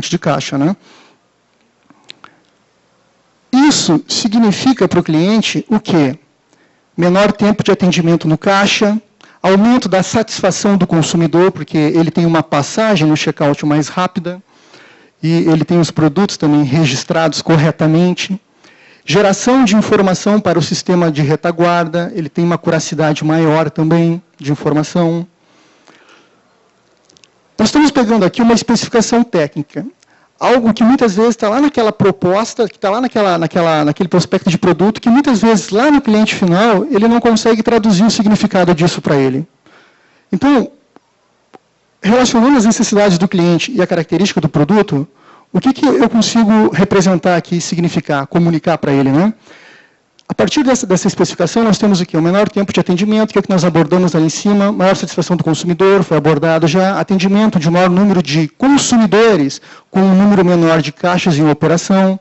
de caixa, né? Isso significa para o cliente o quê? Menor tempo de atendimento no caixa, aumento da satisfação do consumidor, porque ele tem uma passagem no checkout mais rápida, e ele tem os produtos também registrados corretamente, geração de informação para o sistema de retaguarda, ele tem uma acuracidade maior também de informação. Nós estamos pegando aqui uma especificação técnica, algo que muitas vezes está lá naquela proposta, que está lá naquele prospecto de produto, que muitas vezes lá no cliente final, ele não consegue traduzir o significado disso para ele. Então, relacionando as necessidades do cliente e a característica do produto, o que eu consigo representar aqui, significar, comunicar para ele, né? A partir dessa especificação, nós temos aqui o menor tempo de atendimento, que é o que nós abordamos ali em cima, maior satisfação do consumidor, foi abordado já, atendimento de maior número de consumidores, com um número menor de caixas em operação.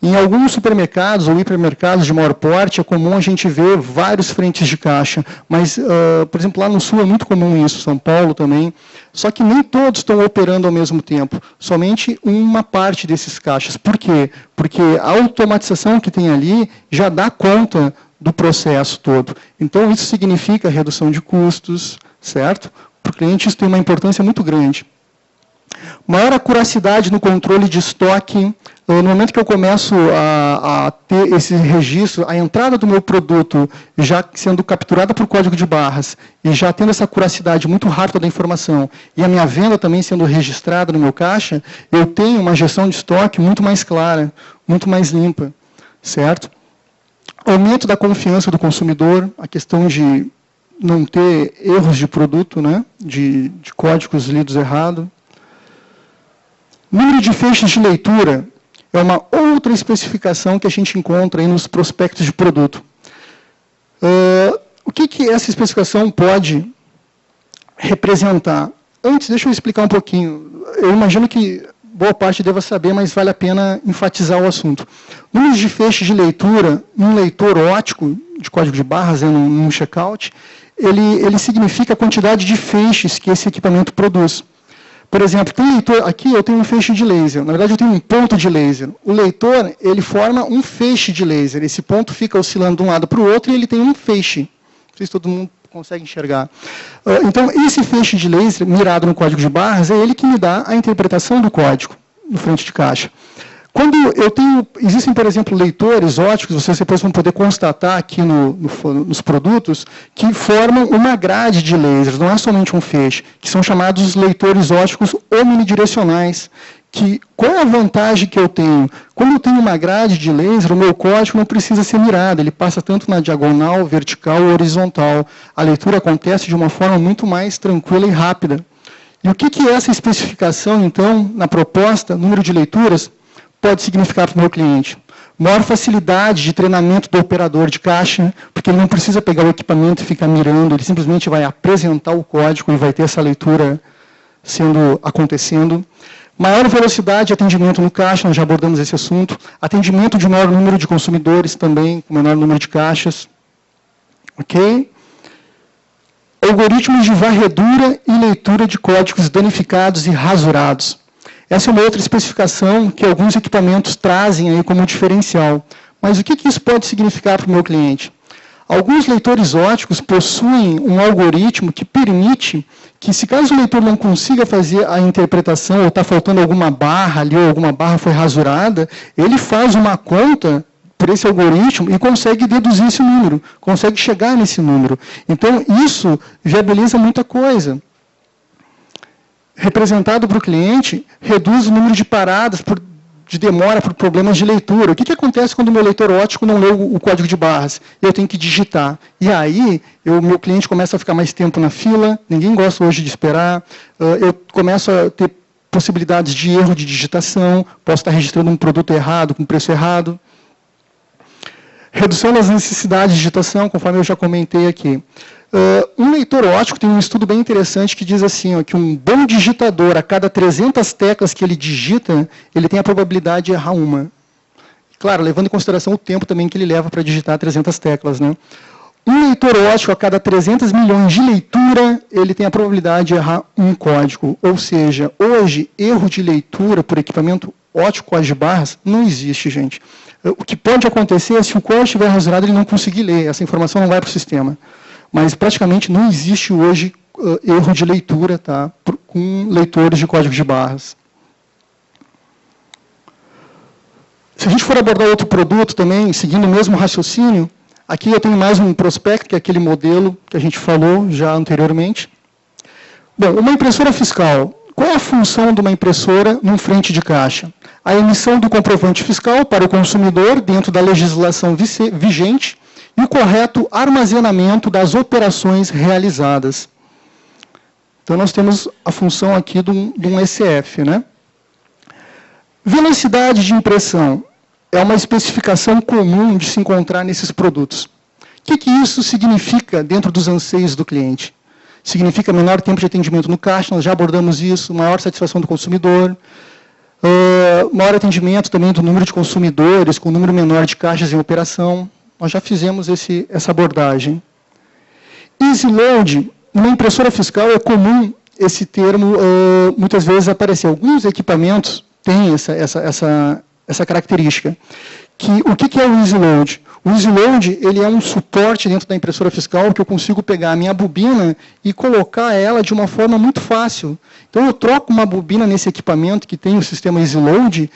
Em alguns supermercados ou hipermercados de maior porte, é comum a gente ver vários frentes de caixa, mas, por exemplo, lá no Sul é muito comum isso, São Paulo também, só que nem todos estão operando ao mesmo tempo, somente uma parte desses caixas. Por quê? Porque a automatização que tem ali já dá conta do processo todo. Então, isso significa redução de custos, certo? Para o cliente isso tem uma importância muito grande. Maior acuracidade no controle de estoque. No momento que eu começo a ter esse registro, a entrada do meu produto já sendo capturada por código de barras e já tendo essa acuracidade muito rápida da informação e a minha venda também sendo registrada no meu caixa, eu tenho uma gestão de estoque muito mais clara, muito mais limpa, certo? Aumento da confiança do consumidor, a questão de não ter erros de produto, né? de códigos lidos errado. Número de feixes de leitura é uma outra especificação que a gente encontra aí nos prospectos de produto. O que essa especificação pode representar? Antes, deixa eu explicar um pouquinho. Eu imagino que boa parte deva saber, mas vale a pena enfatizar o assunto. Número de feixes de leitura, num leitor ótico, de código de barras, num checkout, ele significa a quantidade de feixes que esse equipamento produz. Por exemplo, tem leitor, aqui eu tenho um feixe de laser, na verdade eu tenho um ponto de laser. O leitor, ele forma um feixe de laser, esse ponto fica oscilando de um lado para o outro e ele tem um feixe. Não sei se todo mundo consegue enxergar. Então, esse feixe de laser, mirado no código de barras, é ele que me dá a interpretação do código no frente de caixa. Quando eu tenho, existem, por exemplo, leitores óticos, vocês depois vão poder constatar aqui nos produtos, que formam uma grade de lasers, não é somente um feixe, que são chamados leitores óticos omnidirecionais. Qual é a vantagem que eu tenho? Quando eu tenho uma grade de laser, o meu código não precisa ser mirado, ele passa tanto na diagonal, vertical ou horizontal. A leitura acontece de uma forma muito mais tranquila e rápida. E o que é essa especificação, então, na proposta, número de leituras, pode significar para o meu cliente? Maior facilidade de treinamento do operador de caixa, porque ele não precisa pegar o equipamento e ficar mirando, ele simplesmente vai apresentar o código e vai ter essa leitura acontecendo. Maior velocidade de atendimento no caixa, nós já abordamos esse assunto. Atendimento de maior número de consumidores também, com menor número de caixas. Ok? Algoritmos de varredura e leitura de códigos danificados e rasurados. Essa é uma outra especificação que alguns equipamentos trazem aí como diferencial. Mas o que isso pode significar para o meu cliente? Alguns leitores óticos possuem um algoritmo que permite que, se caso o leitor não consiga fazer a interpretação, ou está faltando alguma barra ali, ou alguma barra foi rasurada, ele faz uma conta por esse algoritmo e consegue deduzir esse número, consegue chegar nesse número. Então, isso viabiliza muita coisa. Representado para o cliente, reduz o número de paradas de demora por problemas de leitura. O que acontece quando o meu leitor óptico não lê o código de barras? Eu tenho que digitar. E aí, meu cliente começa a ficar mais tempo na fila, ninguém gosta hoje de esperar, eu começo a ter possibilidades de erro de digitação, posso estar registrando um produto errado, com preço errado. Redução das necessidades de digitação, conforme eu já comentei aqui. Um leitor óptico tem um estudo bem interessante que diz assim, ó, que um bom digitador, a cada 300 teclas que ele digita, ele tem a probabilidade de errar uma. Claro, levando em consideração o tempo também que ele leva para digitar 300 teclas. Né? Um leitor ótico a cada 300 milhões de leitura, ele tem a probabilidade de errar um código. Ou seja, hoje, erro de leitura por equipamento ótico código de barras não existe, gente. O que pode acontecer é se o código estiver rasurado, ele não conseguir ler, essa informação não vai para o sistema. Mas praticamente não existe hoje erro de leitura, tá, com leitores de código de barras. Se a gente for abordar outro produto também, seguindo o mesmo raciocínio, aqui eu tenho mais um prospecto, que é aquele modelo que a gente falou já anteriormente. Bom, uma impressora fiscal. Qual é a função de uma impressora num frente de caixa? A emissão do comprovante fiscal para o consumidor dentro da legislação vigente e o correto armazenamento das operações realizadas. Então, nós temos a função aqui de um ECF, né? Velocidade de impressão é uma especificação comum de se encontrar nesses produtos. O que isso significa dentro dos anseios do cliente? Significa menor tempo de atendimento no caixa, nós já abordamos isso, maior satisfação do consumidor, maior atendimento também do número de consumidores, com um número menor de caixas em operação. Nós já fizemos essa abordagem. Easy load, numa impressora fiscal é comum esse termo muitas vezes aparecer. Alguns equipamentos têm essa característica. O que é o Easy Load? O Easy Load, ele é um suporte dentro da impressora fiscal que eu consigo pegar a minha bobina e colocar ela de uma forma muito fácil. Então, eu troco uma bobina nesse equipamento que tem o sistema Easy Load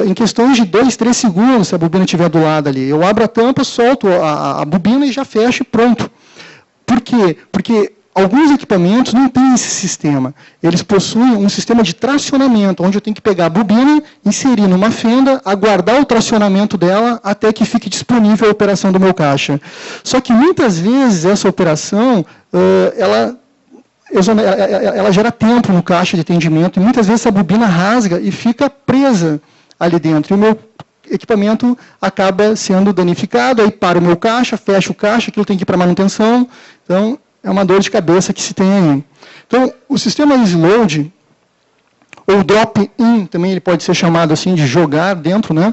em questões de 2, 3 segundos, se a bobina estiver do lado ali. Eu abro a tampa, solto a bobina e já fecho e pronto. Por quê? Porque alguns equipamentos não têm esse sistema. Eles possuem um sistema de tracionamento, onde eu tenho que pegar a bobina, inserir numa fenda, aguardar o tracionamento dela até que fique disponível a operação do meu caixa. Só que muitas vezes essa operação, ela gera tempo no caixa de atendimento, e muitas vezes essa bobina rasga e fica presa ali dentro. E o meu equipamento acaba sendo danificado, aí para o meu caixa, fecha o caixa, aquilo tem que ir para manutenção. Então, é uma dor de cabeça que se tem aí. Então, o sistema Easy Load, ou drop-in, também ele pode ser chamado assim, de jogar dentro, né?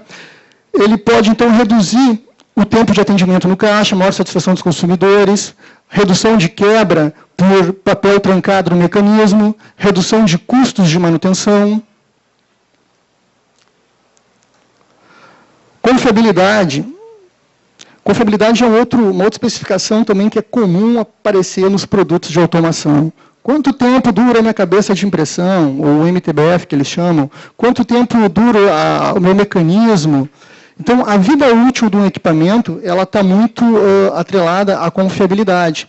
Ele pode, então, reduzir o tempo de atendimento no caixa, maior satisfação dos consumidores, redução de quebra por papel trancado no mecanismo, redução de custos de manutenção. Confiabilidade. Confiabilidade é uma outra especificação também que é comum aparecer nos produtos de automação. Quanto tempo dura a minha cabeça de impressão, ou o MTBF que eles chamam? Quanto tempo dura o meu mecanismo? Então, a vida útil de um equipamento ela está muito atrelada à confiabilidade.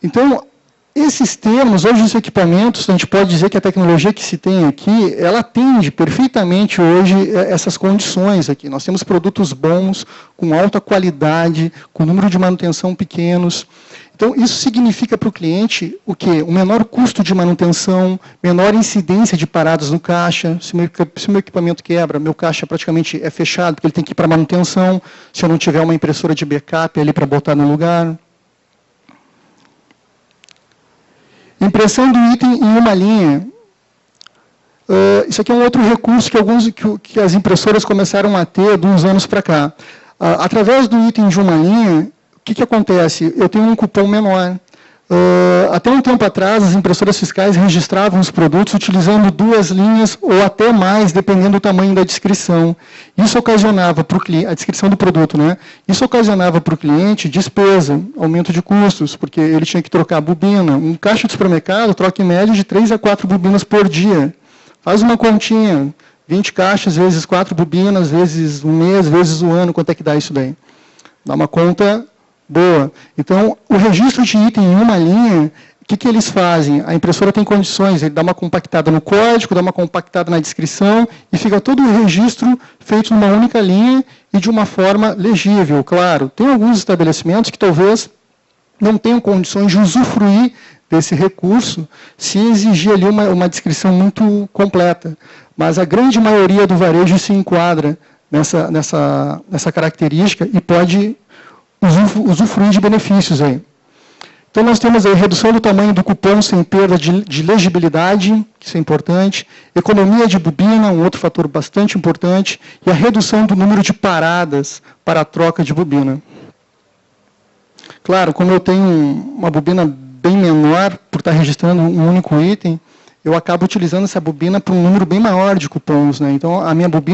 Então, esses termos, hoje os equipamentos, a gente pode dizer que a tecnologia que se tem aqui, ela atende perfeitamente hoje essas condições aqui. Nós temos produtos bons, com alta qualidade, com número de manutenção pequenos. Então, isso significa para o cliente o quê? Um menor custo de manutenção, menor incidência de paradas no caixa. Se o meu equipamento quebra, meu caixa praticamente é fechado, porque ele tem que ir para manutenção, se eu não tiver uma impressora de backup ali para botar no lugar. Impressão do item em uma linha. Isso aqui é um outro recurso que as impressoras começaram a ter de uns anos para cá. Através do item de uma linha, o que acontece? Eu tenho um cupom menor. Até um tempo atrás, as impressoras fiscais registravam os produtos utilizando 2 linhas ou até mais, dependendo do tamanho da descrição. Isso ocasionava para o cliente, a descrição do produto, né? Isso ocasionava para o cliente despesa, aumento de custos, porque ele tinha que trocar a bobina. Um caixa de supermercado troca em média de 3 a 4 bobinas por dia. Faz uma continha, 20 caixas vezes 4 bobinas, vezes um mês, vezes o ano, quanto é que dá isso daí? Dá uma conta boa. Então, o registro de item em uma linha, o que eles fazem? A impressora tem condições, ele dá uma compactada no código, dá uma compactada na descrição, e fica todo o registro feito numa única linha e de uma forma legível, claro. Tem alguns estabelecimentos que talvez não tenham condições de usufruir desse recurso se exigir ali uma descrição muito completa. Mas a grande maioria do varejo se enquadra nessa característica e pode usufruir de benefícios aí. Então, nós temos a redução do tamanho do cupom sem perda de legibilidade, isso é importante, economia de bobina, um outro fator bastante importante, e a redução do número de paradas para a troca de bobina. Claro, como eu tenho uma bobina bem menor, por estar registrando um único item, eu acabo utilizando essa bobina para um número bem maior de cupons, né? Então, a minha bobina